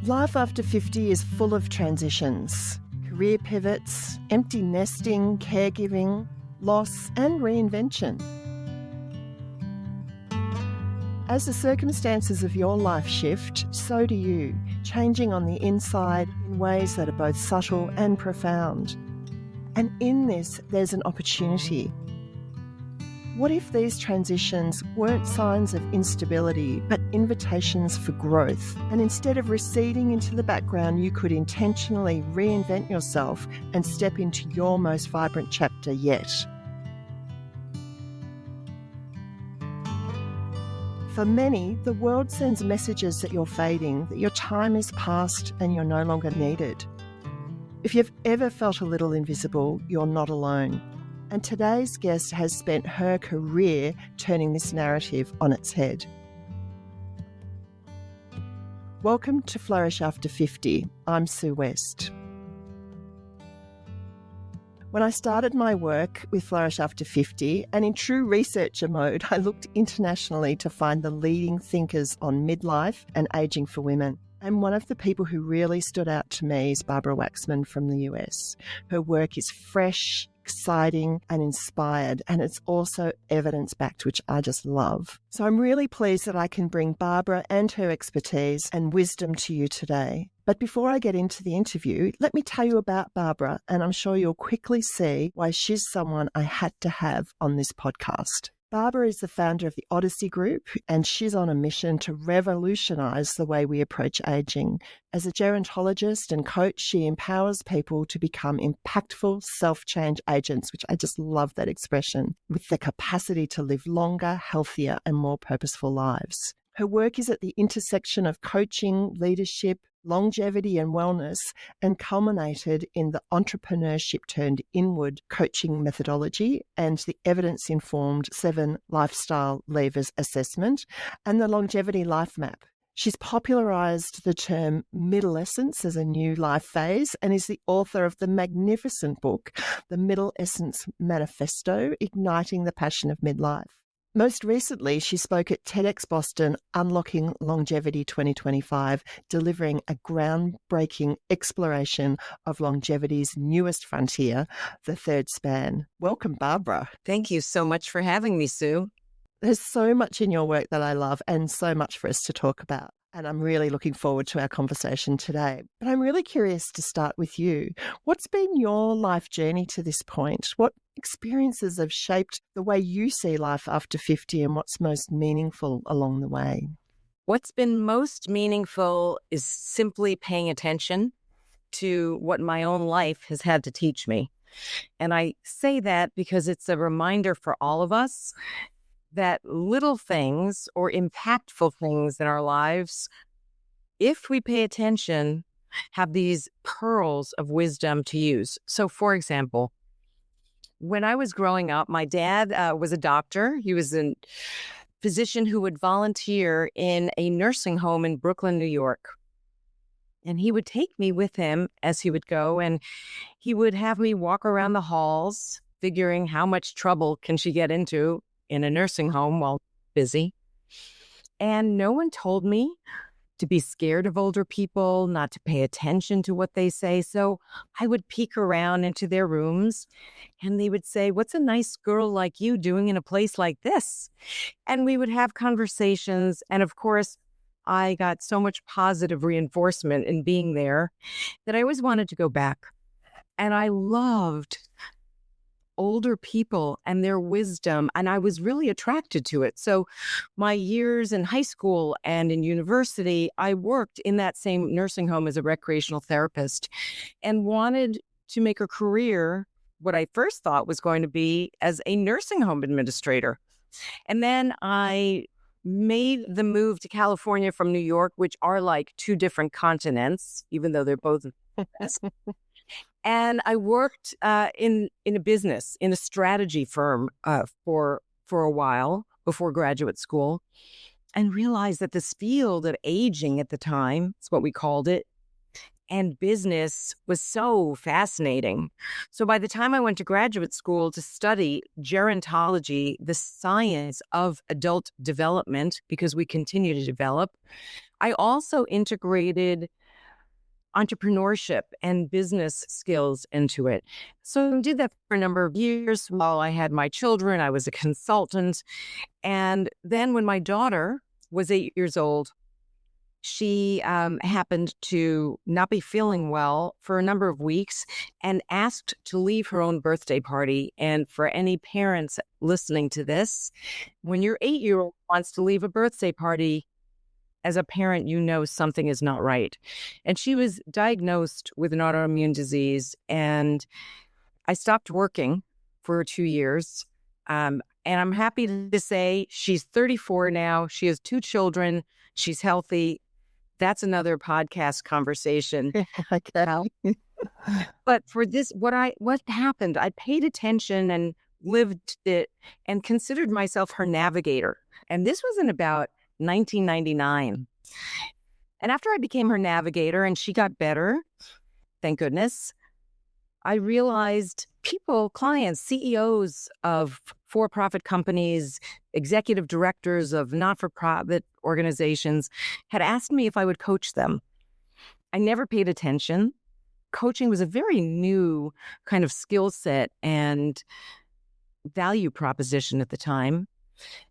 Life after 50 is full of transitions, career pivots, empty nesting, caregiving, loss and reinvention. As the circumstances of your life shift, so do you, changing on the inside in ways that are both subtle and profound. And in this, there's an opportunity. What if these transitions weren't signs of instability, but invitations for growth? And instead of receding into the background, you could intentionally reinvent yourself and step into your most vibrant chapter yet. For many, the world sends messages that you're fading, that your time is past and you're no longer needed. If you've ever felt a little invisible, you're not alone. And today's guest has spent her career turning this narrative on its head. Welcome to Flourish After 50. I'm Sue West. When I started my work with Flourish After 50, and in true researcher mode, I looked internationally to find the leading thinkers on midlife and ageing for women. And one of the people who really stood out to me is Barbara Waxman from the US. Her work is fresh, exciting and inspired, and it's also evidence-backed, which I just love. So I'm really pleased that I can bring Barbara and her expertise and wisdom to you today. But before I get into the interview, let me tell you about Barbara, and I'm sure you'll quickly see why she's someone I had to have on this podcast. Barbara is the founder of the Odyssey Group, and she's on a mission to revolutionise the way we approach ageing. As a gerontologist and coach, she empowers people to become impactful self-change agents, which I just love that expression, with the capacity to live longer, healthier and more purposeful lives. Her work is at the intersection of coaching, leadership, longevity and wellness, and culminated in the entrepreneurship turned inward coaching methodology and the evidence-informed 7 lifestyle levers assessment and the longevity life map. She's popularised the term Middlescence as a new life phase and is the author of the magnificent book, The Middlescence Manifesto, Igniting the Passion of Midlife. Most recently, she spoke at TEDx Boston, Unlocking Longevity 2025, delivering a groundbreaking exploration of longevity's newest frontier, the third span. Welcome, Barbara. Thank you so much for having me, Sue. There's so much in your work that I love and so much for us to talk about. And I'm really looking forward to our conversation today. But I'm really curious to start with you. What's been your life journey to this point? What experiences have shaped the way you see life after 50 and what's most meaningful along the way? What's been most meaningful is simply paying attention to what my own life has had to teach me. And I say that because it's a reminder for all of us that little things or impactful things in our lives, if we pay attention, have these pearls of wisdom to use. So, for example, when I was growing up, my dad was a doctor. He was a physician who would volunteer in a nursing home in Brooklyn, New York. And he would take me with him as he would go, and he would have me walk around the halls, figuring how much trouble can she get into in a nursing home while busy. And no one told me to be scared of older people, not to pay attention to what they say. So I would peek around into their rooms and they would say, "What's a nice girl like you doing in a place like this?" And we would have conversations. And of course, I got so much positive reinforcement in being there that I always wanted to go back. And I loved older people and their wisdom, and I was really attracted to it. So my years in high school and in university, I worked in that same nursing home as a recreational therapist and wanted to make a career, what I first thought was going to be as a nursing home administrator. And then I made the move to California from New York, which are like 2 different continents, even though they're both And I worked in a business, in a strategy firm for a while before graduate school, and realized that this field of aging at the time, is what we called it, and business was so fascinating. So by the time I went to graduate school to study gerontology, the science of adult development, because we continue to develop, I also integrated entrepreneurship and business skills into it. So I did that for a number of years while I had my children. I was a consultant. And then when my daughter was 8 years old, she happened to not be feeling well for a number of weeks and asked to leave her own birthday party. And for any parents listening to this, when your 8-year-old wants to leave a birthday party, as a parent, you know something is not right. And she was diagnosed with an autoimmune disease, and I stopped working for 2 years. And I'm happy to say she's 34 now. She has 2 children. She's healthy. That's another podcast conversation. Okay. But for this, what happened, I paid attention and lived it and considered myself her navigator. And this was in about 1999. And after I became her navigator and she got better, thank goodness, I realized people, clients, CEOs of for-profit companies, executive directors of not-for-profit organizations had asked me if I would coach them. I never paid attention. Coaching was a very new kind of skill set and value proposition at the time.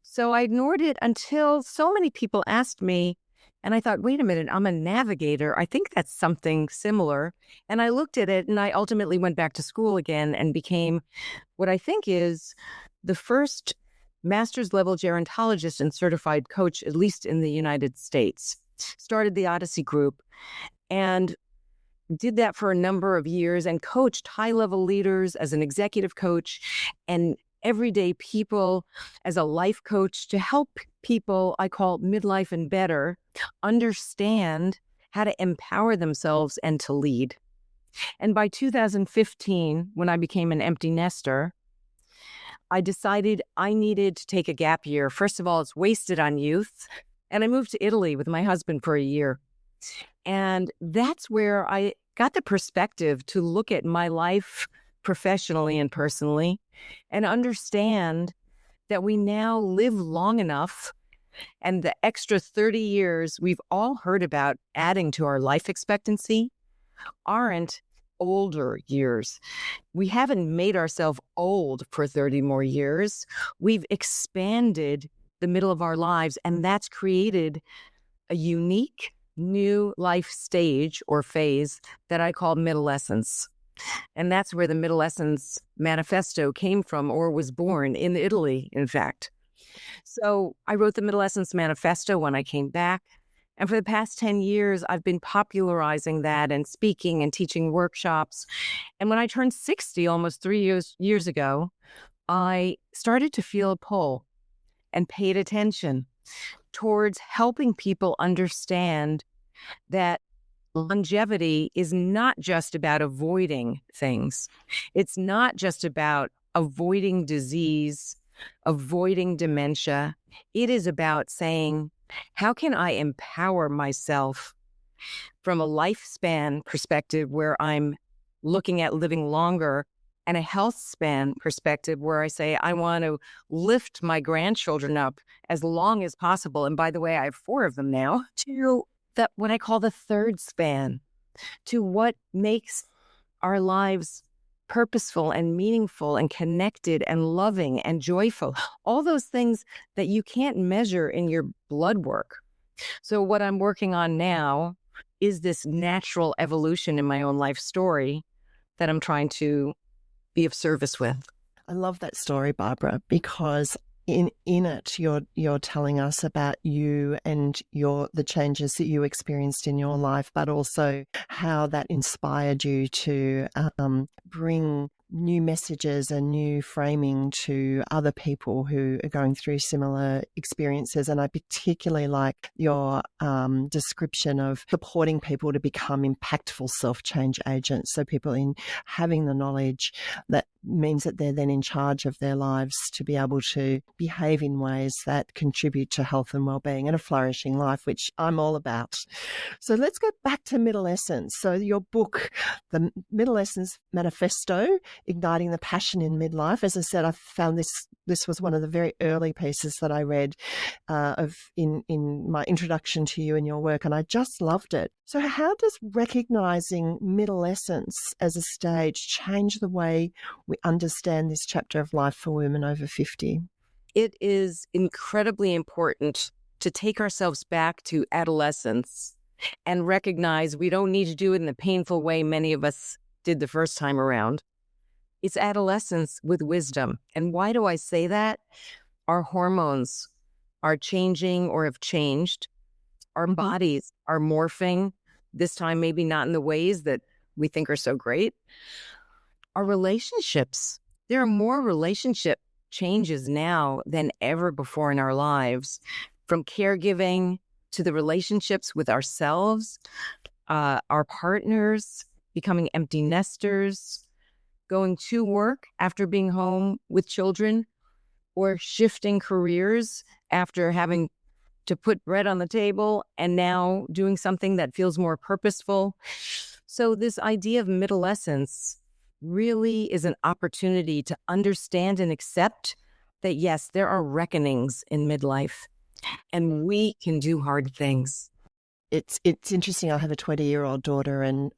So I ignored it until so many people asked me, and I thought, wait a minute, I'm a navigator. I think that's something similar. And I looked at it, and I ultimately went back to school again and became what I think is the first master's level gerontologist and certified coach, at least in the United States. Started the Odyssey Group and did that for a number of years and coached high-level leaders as an executive coach and everyday people as a life coach to help people I call midlife and better understand how to empower themselves and to lead. And by 2015, when I became an empty nester, I decided I needed to take a gap year. First of all, it's wasted on youth. And I moved to Italy with my husband for a year. And that's where I got the perspective to look at my life professionally and personally and understand that we now live long enough, and the extra 30 years we've all heard about adding to our life expectancy aren't older years. We haven't made ourselves old for 30 more years. We've expanded the middle of our lives, and that's created a unique new life stage or phase that I call middlescence. And that's where the Middlescence manifesto came from, or was born in Italy, in fact. So I wrote the Middlescence manifesto when I came back. And for the past 10 years, I've been popularizing that and speaking and teaching workshops. And when I turned 60, almost 3 years ago, I started to feel a pull and paid attention towards helping people understand that longevity is not just about avoiding things. It's not just about avoiding disease, avoiding dementia. It is about saying, how can I empower myself from a lifespan perspective where I'm looking at living longer, and a health span perspective where I say, I want to lift my grandchildren up as long as possible. And by the way, I have 4 of them now, to what I call the third span, to what makes our lives purposeful and meaningful and connected and loving and joyful. All those things that you can't measure in your blood work. So what I'm working on now is this natural evolution in my own life story that I'm trying to be of service with. I love that story, Barbara, because in it you're telling us about you and the changes that you experienced in your life, but also how that inspired you to bring new messages and new framing to other people who are going through similar experiences. And I particularly like your description of supporting people to become impactful self-change agents. So people in having the knowledge that means that they're then in charge of their lives to be able to behave in ways that contribute to health and well-being and a flourishing life, which I'm all about. So let's go back to Middlescence. So your book, The Middlescence Manifesto, Igniting the Passion in Midlife. As I said, I found this This was one of the very early pieces that I read in my introduction to you and your work, and I just loved it. So how does recognizing middlescence as a stage change the way we understand this chapter of life for women over 50? It is incredibly important to take ourselves back to adolescence and recognize we don't need to do it in the painful way many of us did the first time around. It's adolescence with wisdom. And why do I say that? Our hormones are changing or have changed. Our bodies are morphing, this time maybe not in the ways that we think are so great. Our relationships, there are more relationship changes now than ever before in our lives, from caregiving to the relationships with ourselves, our partners, becoming empty nesters, going to work after being home with children, or shifting careers after having to put bread on the table and now doing something that feels more purposeful. So this idea of middlescence really is an opportunity to understand and accept that, yes, there are reckonings in midlife and we can do hard things. It's interesting. I have a 20-year-old daughter, and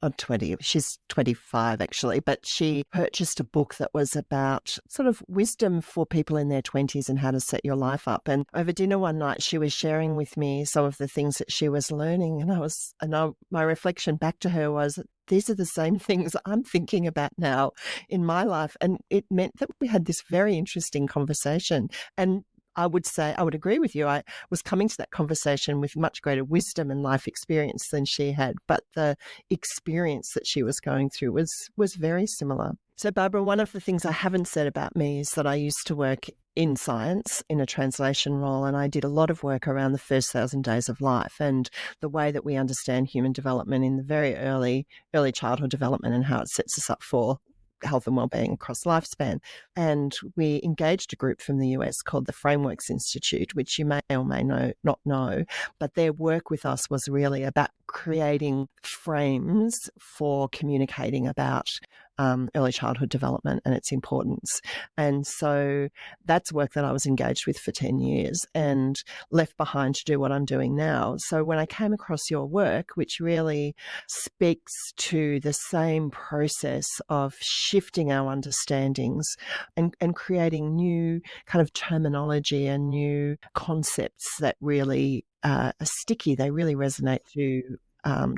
she's 25 actually, but she purchased a book that was about sort of wisdom for people in their 20s and how to set your life up. And over dinner one night, she was sharing with me some of the things that she was learning, and my reflection back to her was, these are the same things I'm thinking about now in my life. And it meant that we had this very interesting conversation. And I would agree with you. I was coming to that conversation with much greater wisdom and life experience than she had, but the experience that she was going through was very similar. So, Barbara, one of the things I haven't said about me is that I used to work in science in a translation role, and I did a lot of work around the first 1,000 days of life and the way that we understand human development in the very early childhood development and how it sets us up for health and wellbeing across lifespan. And we engaged a group from the US called the Frameworks Institute, which you may or may not know, but their work with us was really about creating frames for communicating about early childhood development and its importance. And so that's work that I was engaged with for 10 years and left behind to do what I'm doing now. So when I came across your work, which really speaks to the same process of shifting our understandings and creating new kind of terminology and new concepts that really are sticky, they really resonate to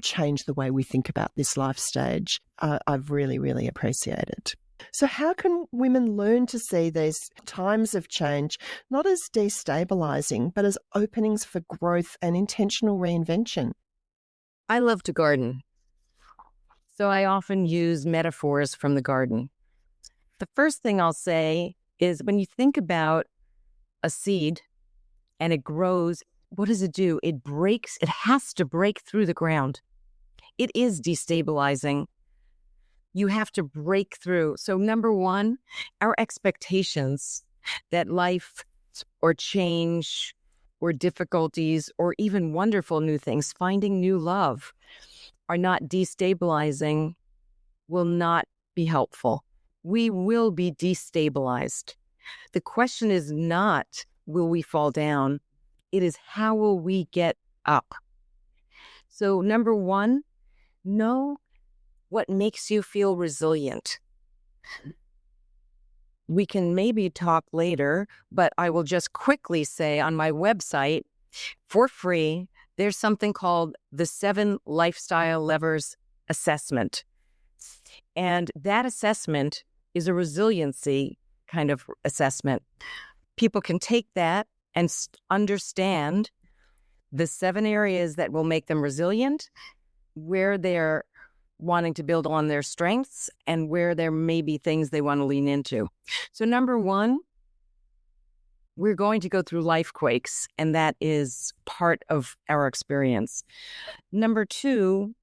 change the way we think about this life stage, I've really, really appreciated. So how can women learn to see these times of change not as destabilizing, but as openings for growth and intentional reinvention? I love to garden, so I often use metaphors from the garden. The first thing I'll say is, when you think about a seed and it grows, what does it do? It has to break through the ground. It is destabilizing. You have to break through. So number one, our expectations that life or change or difficulties or even wonderful new things, finding new love, are not destabilizing, will not be helpful. We will be destabilized. The question is not, will we fall down? It is, how will we get up? So number one, know what makes you feel resilient. We can maybe talk later, but I will just quickly say, on my website for free, there's something called the 7 Lifestyle Levers Assessment. And that assessment is a resiliency kind of assessment. People can take that and understand the 7 areas that will make them resilient, where they're wanting to build on their strengths, and where there may be things they want to lean into. So number one, we're going to go through life quakes, and that is part of our experience. Number two,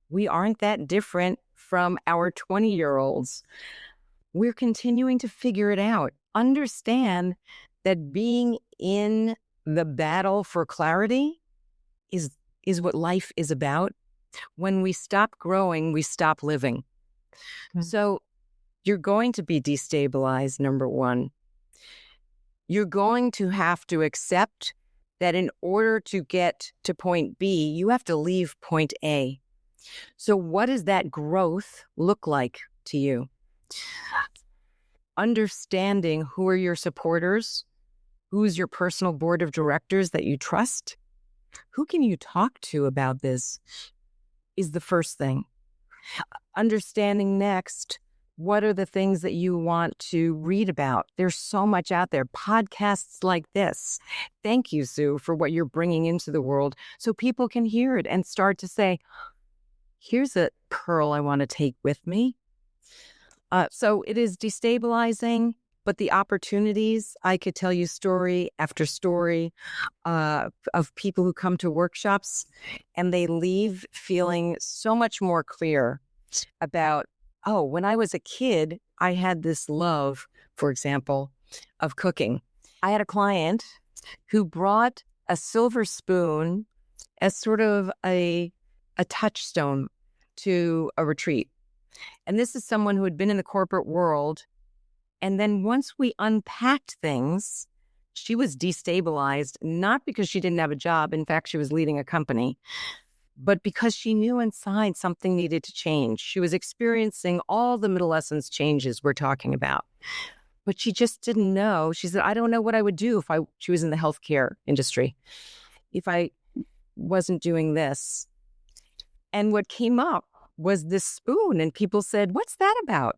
we aren't that different from our 20-year-olds. We're continuing to figure it out. Understand that being in the battle for clarity is what life is about. When we stop growing, we stop living. Mm-hmm. So you're going to be destabilized, number one. you're going to have to accept that in order to get to point B, you have to leave point A. So what does that growth look like to you? Understanding who are your supporters, who's your personal board of directors that you trust, who can you talk to about this is the first thing. Understanding next, what are the things that you want to read about? There's so much out there. Podcasts like this. Thank you, Sue, for what you're bringing into the world so people can hear it and start to say, here's a pearl I want to take with me. So it is destabilizing, but the opportunities, I could tell you story after story of people who come to workshops and they leave feeling so much more clear about, oh, when I was a kid, I had this love, for example, of cooking. I had a client who brought a silver spoon as sort of a touchstone to a retreat. And this is someone who had been in the corporate world. And then once we unpacked things, she was destabilized, not because she didn't have a job. In fact, she was leading a company, but because she knew inside something needed to change. She was experiencing all the Middlescence changes we're talking about, but she just didn't know. She said, I don't know what I would do if she was in the healthcare industry, if I wasn't doing this. And what came up was this spoon, and people said, what's that about?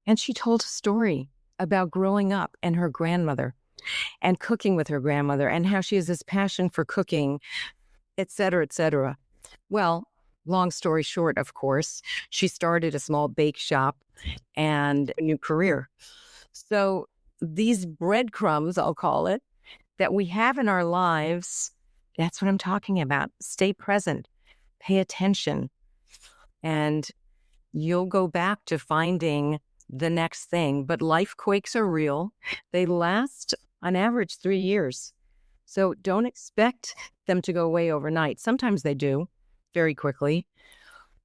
And she told a story about growing up and her grandmother and cooking with her grandmother and how she has this passion for cooking, et cetera, et cetera. Well, long story short, of course, she started a small bake shop and a new career. So these breadcrumbs, I'll call it, that we have in our lives, that's what I'm talking about. Stay present, pay attention, and you'll go back to finding the next thing. But life quakes are real. They last on average 3 years. So don't expect them to go away overnight. Sometimes they do very quickly,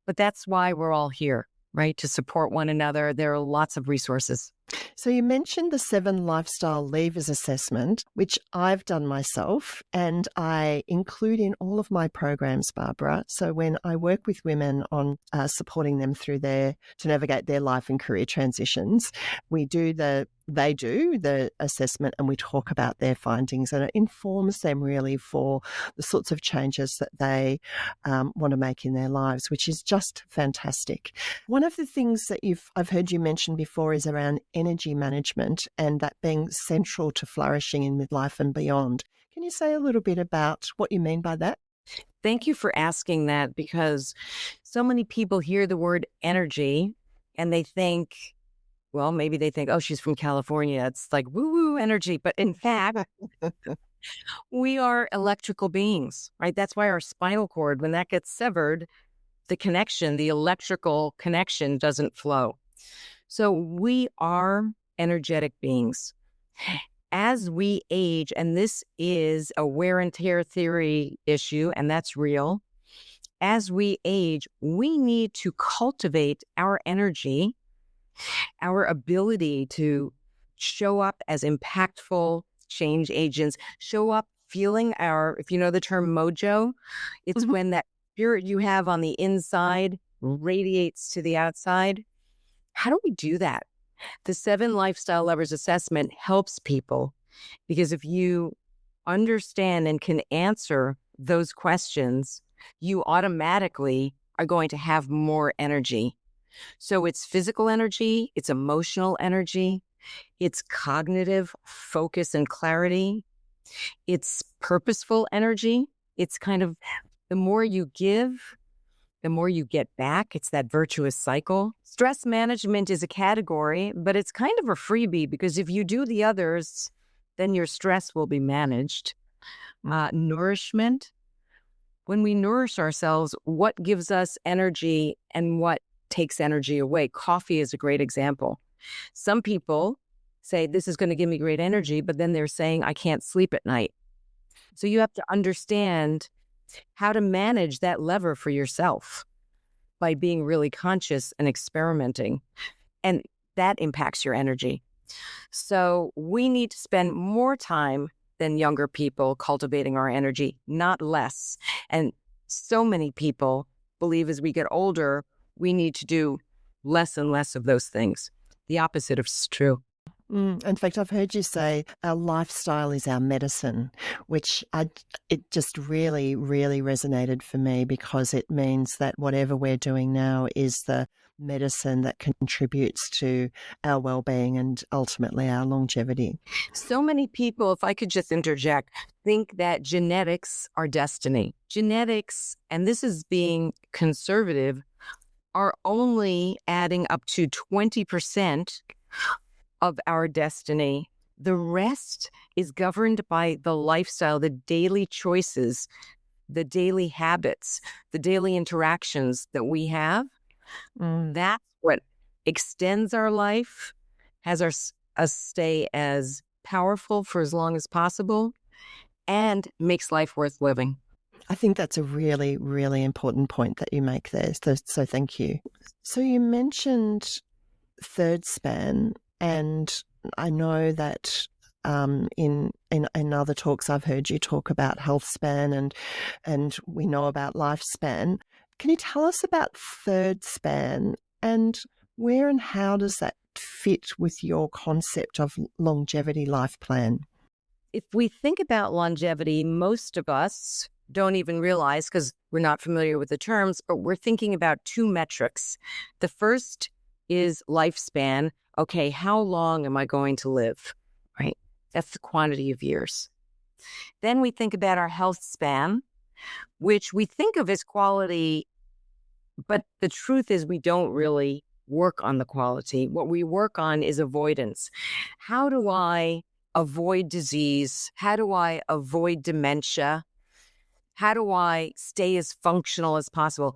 but that's why we're all here, right? To support one another. There are lots of resources. So you mentioned the 7 lifestyle levers assessment, which I've done myself, and I include in all of my programs, Barbara. So when I work with women on supporting them through to navigate their life and career transitions, they do the assessment and we talk about their findings, and it informs them really for the sorts of changes that they want to make in their lives, which is just fantastic. One of the things that I've heard you mention before is around energy management and that being central to flourishing in midlife and beyond. Can you say a little bit about what you mean by that? Thank you for asking that, because so many people hear the word energy and they think, well, maybe they think, oh, she's from California. It's like woo-woo energy. But in fact, we are electrical beings, right? That's why our spinal cord, when that gets severed, the electrical connection doesn't flow. So we are energetic beings. As we age, and this is a wear and tear theory issue, and that's real. As we age, we need to cultivate our energy, our ability to show up as impactful change agents, show up feeling if you know the term mojo, it's when that spirit you have on the inside radiates to the outside. How do we do that? The 7 lifestyle levers assessment helps people, because if you understand and can answer those questions, you automatically are going to have more energy. So it's physical energy, it's emotional energy, it's cognitive focus and clarity, it's purposeful energy. It's kind of the more you give, the more you get back. It's that virtuous cycle. Stress management is a category, but it's kind of a freebie, because if you do the others, then your stress will be managed. Nourishment. When we nourish ourselves, what gives us energy and what takes energy away? Coffee is a great example. Some people say, this is going to give me great energy, but then they're saying, I can't sleep at night. So you have to understand how to manage that lever for yourself by being really conscious and experimenting. And that impacts your energy. So we need to spend more time than younger people cultivating our energy, not less. And so many people believe as we get older, we need to do less and less of those things. The opposite is true. In fact, I've heard you say our lifestyle is our medicine, which it just really, really resonated for me, because it means that whatever we're doing now is the medicine that contributes to our well-being and ultimately our longevity. So many people, if I could just interject, think that genetics are destiny. Genetics, and this is being conservative, are only adding up to 20% of our destiny. The rest is governed by the lifestyle, the daily choices, the daily habits, the daily interactions that we have. That's what extends our life, has us stay as powerful for as long as possible, and makes life worth living. I think that's a really, really important point that you make there. So thank you. So you mentioned third span, and I know that in other talks I've heard you talk about health span, and we know about lifespan. Can you tell us about third span, and where and how does that fit with your concept of longevity life plan? If we think about longevity, most of us don't even realize, because we're not familiar with the terms, but we're thinking about two metrics. The first is lifespan. Okay, how long am I going to live, right? That's the quantity of years. Then we think about our health span, which we think of as quality, but the truth is we don't really work on the quality. What we work on is avoidance. How do I avoid disease? How do I avoid dementia? How do I stay as functional as possible?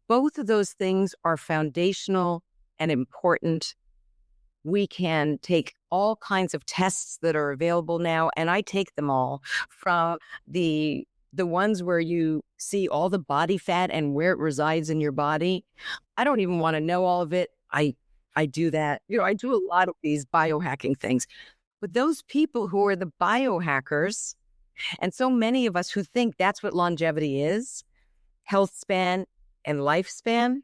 Both of those things are foundational and important. We can take all kinds of tests that are available now, and I take them all, from the ones where you see all the body fat and where it resides in your body. I don't even want to know all of it. I do that. I do a lot of these biohacking things. But those people who are the biohackers, and so many of us who think that's what longevity is, health span and lifespan,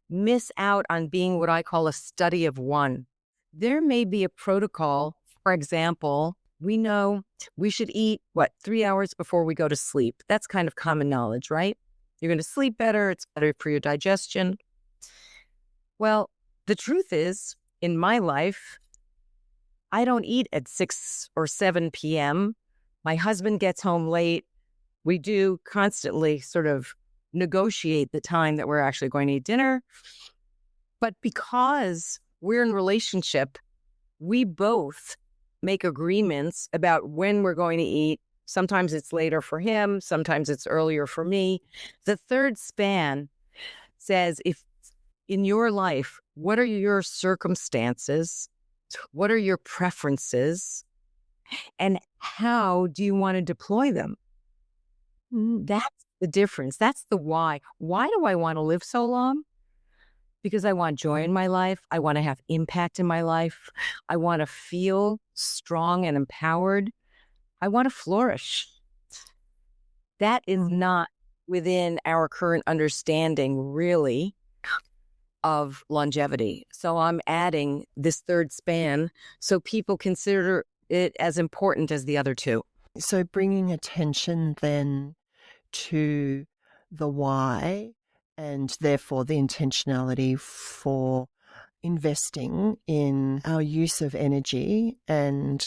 miss out on being what I call a study of one. There may be a protocol. For example, we know we should eat, 3 hours before we go to sleep. That's kind of common knowledge, right? You're going to sleep better. It's better for your digestion. Well, the truth is, in my life, I don't eat at 6 or 7 p.m. My husband gets home late. We do constantly sort of negotiate the time that we're actually going to eat dinner. But because we're in a relationship, we both make agreements about when we're going to eat. Sometimes it's later for him. Sometimes it's earlier for me. The third span says, if in your life, what are your circumstances? What are your preferences? And how do you want to deploy them? That's the difference. That's the why. Why do I want to live so long? Because I want joy in my life. I want to have impact in my life. I want to feel strong and empowered. I want to flourish. That is not within our current understanding, really, of longevity. So I'm adding this third span so people consider it as important as the other two. So bringing attention then to the why, and therefore the intentionality for investing in our use of energy and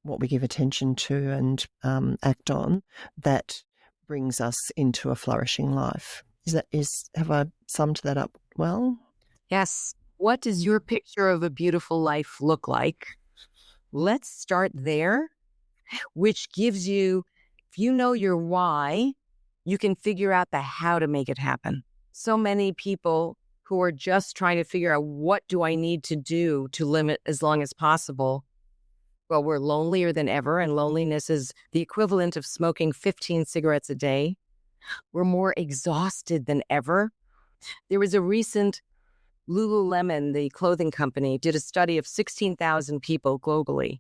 what we give attention to and act on, that brings us into a flourishing life. Have I summed that up well? Yes. What does your picture of a beautiful life look like? Let's start there, which gives you, if you know your why, you can figure out the how to make it happen. So many people who are just trying to figure out, what do I need to do to limit as long as possible? Well, we're lonelier than ever, and loneliness is the equivalent of smoking 15 cigarettes a day. We're more exhausted than ever. There was a recent Lululemon, the clothing company, did a study of 16,000 people globally,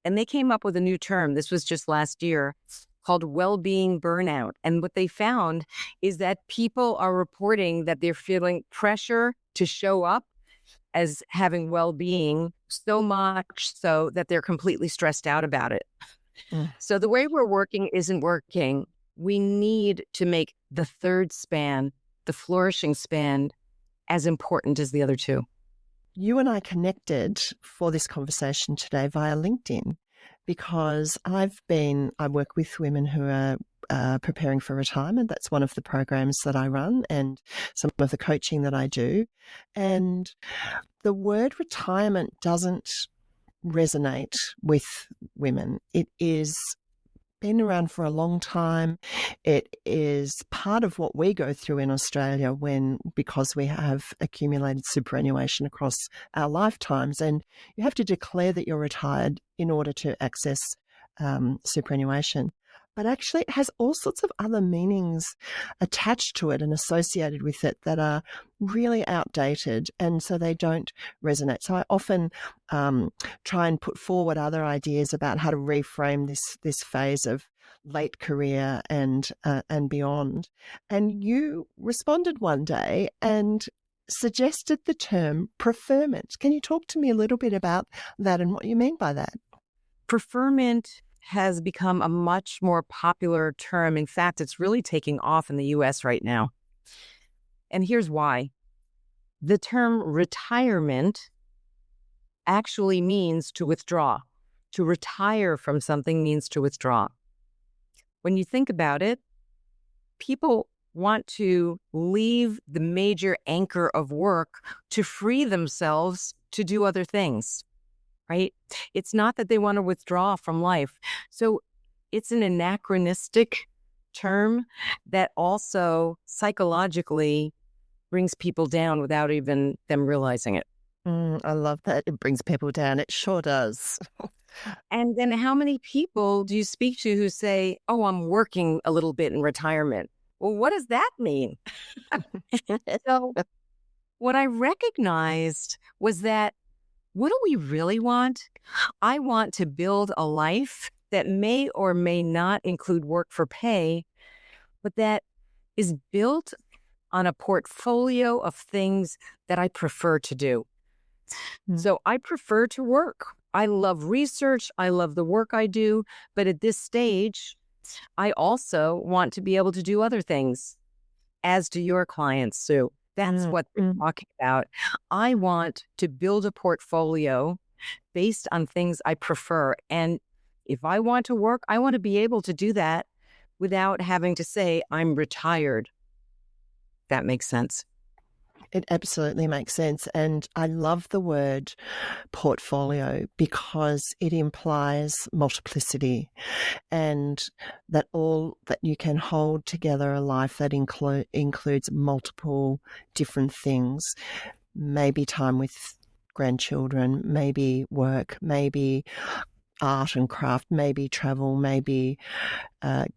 and they came up with a new term. This was just last year, called well-being burnout. And what they found is that people are reporting that they're feeling pressure to show up as having well-being, so much so that they're completely stressed out about it. So the way we're working isn't working. We need to make the third span, the flourishing span, as important as the other two. You and I connected for this conversation today via LinkedIn because I work with women who are preparing for retirement. That's one of the programs that I run and some of the coaching that I do. And the word retirement doesn't resonate with women. It is been around for a long time. It is part of what we go through in Australia because we have accumulated superannuation across our lifetimes, and you have to declare that you're retired in order to access superannuation. But actually, it has all sorts of other meanings attached to it and associated with it that are really outdated, and so they don't resonate. So I often try and put forward other ideas about how to reframe this phase of late career and beyond. And you responded one day and suggested the term preferment. Can you talk to me a little bit about that and what you mean by that? Preferment has become a much more popular term. In fact, it's really taking off in the US right now. And here's why. The term retirement actually means to withdraw. To retire from something means to withdraw. When you think about it, people want to leave the major anchor of work to free themselves to do other things. Right? It's not that they want to withdraw from life. So it's an anachronistic term that also psychologically brings people down without even them realizing it. I love that. It brings people down. It sure does. And then how many people do you speak to who say, oh, I'm working a little bit in retirement? Well, what does that mean? So what I recognized was that what do we really want? I want to build a life that may or may not include work for pay, but that is built on a portfolio of things that I prefer to do. So I prefer to work. I love research. I love the work I do. But at this stage, I also want to be able to do other things, as do your clients, Sue. That's what we're talking about. I want to build a portfolio based on things I prefer. And if I want to work, I want to be able to do that without having to say I'm retired. That makes sense. It absolutely makes sense. And I love the word portfolio because it implies multiplicity and that you can hold together a life that includes multiple different things, maybe time with grandchildren, maybe work, maybe art and craft, maybe travel, maybe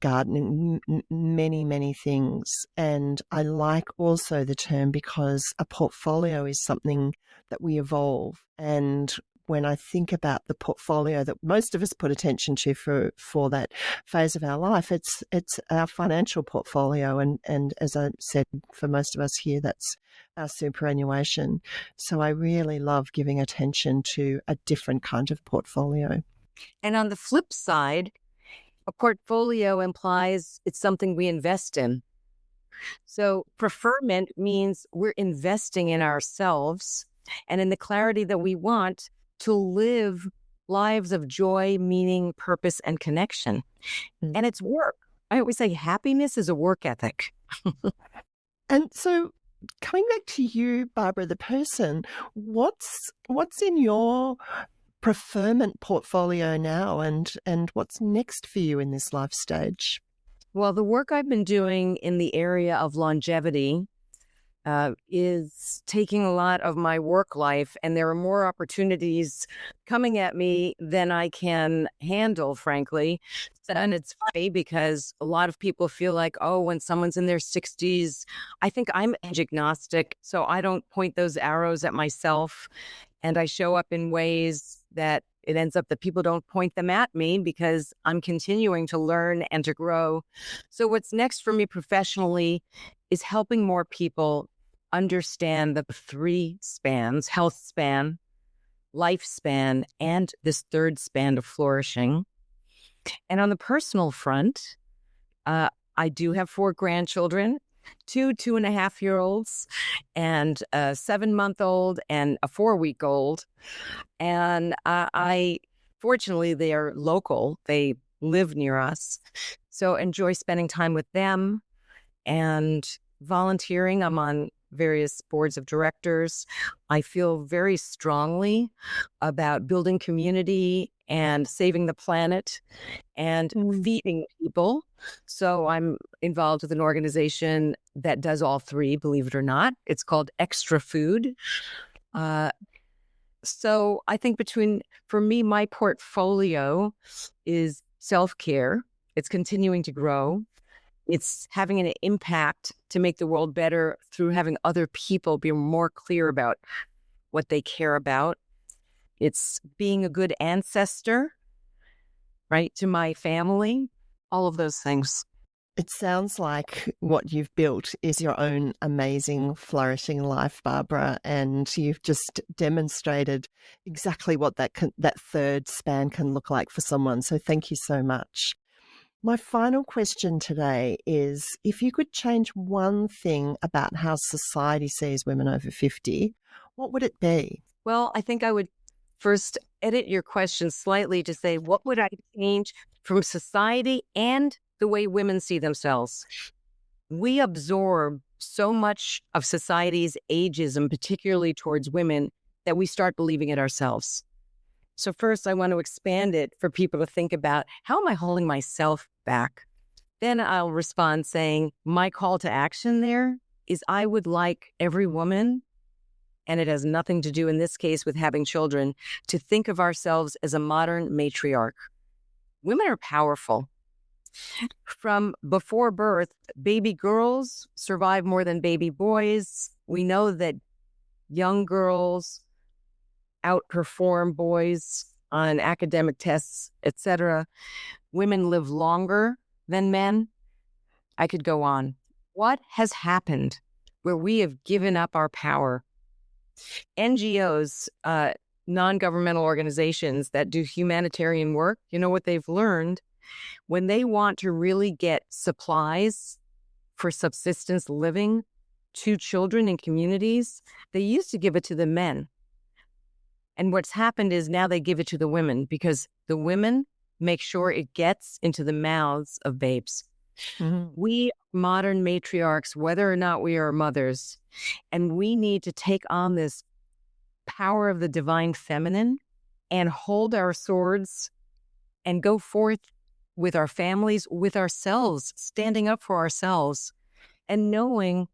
gardening, many, many things. And I like also the term because a portfolio is something that we evolve. And when I think about the portfolio that most of us put attention to for that phase of our life, it's our financial portfolio. And as I said, for most of us here, that's our superannuation. So I really love giving attention to a different kind of portfolio. And on the flip side, a portfolio implies it's something we invest in. So preferment means we're investing in ourselves and in the clarity that we want to live lives of joy, meaning, purpose, and connection. And it's work. I always say happiness is a work ethic. And so coming back to you, Barbara, the person, what's in your preferment portfolio now and what's next for you in this life stage? Well, the work I've been doing in the area of longevity is taking a lot of my work life, and there are more opportunities coming at me than I can handle, frankly. And it's funny because a lot of people feel like, oh, when someone's in their 60s, I think I'm age agnostic, so I don't point those arrows at myself, and I show up in ways that it ends up that people don't point them at me because I'm continuing to learn and to grow. So what's next for me professionally is helping more people understand the three spans: health span, lifespan, and this third span of flourishing. And on the personal front, I do have 4 grandchildren, 2.5-year-olds, and a 7-month-old and a 4-week-old. And fortunately, they are local. They live near us. So enjoy spending time with them and volunteering. I'm on various boards of directors. I feel very strongly about building community and saving the planet and feeding people. So I'm involved with an organization that does all three, believe it or not. It's called Extra Food. So I think for me, my portfolio is self-care. It's continuing to grow. It's having an impact to make the world better through having other people be more clear about what they care about. It's being a good ancestor, right, to my family, all of those things. It sounds like what you've built is your own amazing, flourishing life, Barbara, and you've just demonstrated exactly what that third span can look like for someone. So thank you so much. My final question today is, if you could change one thing about how society sees women over 50, what would it be? Well, I think I would first edit your question slightly to say, what would I change from society and the way women see themselves? We absorb so much of society's ageism, particularly towards women, that we start believing it ourselves. So first, I want to expand it for people to think about, how am I holding myself back? Then I'll respond saying, my call to action there is I would like every woman, and it has nothing to do in this case with having children, to think of ourselves as a modern matriarch. Women are powerful. From before birth, baby girls survive more than baby boys. We know that young girls outperform boys on academic tests, etc. Women live longer than men. I could go on. What has happened where we have given up our power? NGOs, non-governmental organizations that do humanitarian work, you know what they've learned? When they want to really get supplies for subsistence living to children in communities, they used to give it to the men. And what's happened is now they give it to the women, because the women make sure it gets into the mouths of babes. Mm-hmm. We modern matriarchs, whether or not we are mothers, and we need to take on this power of the divine feminine and hold our swords and go forth with our families, with ourselves, standing up for ourselves, and knowing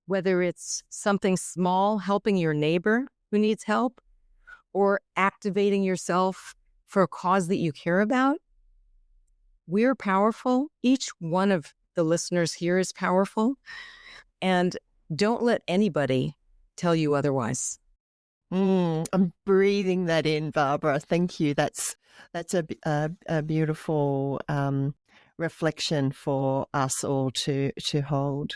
whether it's something small, helping your neighbor who needs help, or activating yourself for a cause that you care about. We're powerful. Each one of the listeners here is powerful. And don't let anybody tell you otherwise. I'm breathing that in, Barbara. Thank you. That's a beautiful reflection for us all to hold.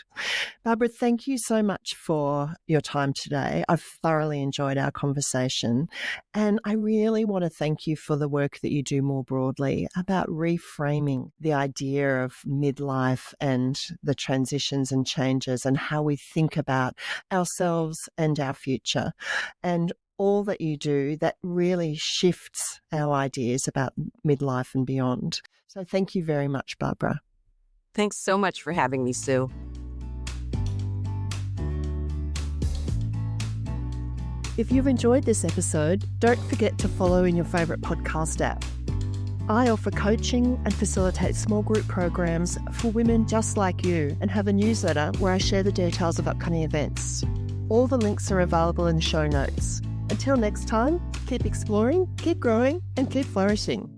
Barbara, thank you so much for your time today. I've thoroughly enjoyed our conversation, and I really want to thank you for the work that you do more broadly about reframing the idea of midlife and the transitions and changes and how we think about ourselves and our future. And all that you do that really shifts our ideas about midlife and beyond. So thank you very much, Barbara. Thanks so much for having me, Sue. If you've enjoyed this episode, don't forget to follow in your favourite podcast app. I offer coaching and facilitate small group programs for women just like you, and have a newsletter where I share the details of upcoming events. All the links are available in the show notes. Until next time, keep exploring, keep growing, and keep flourishing.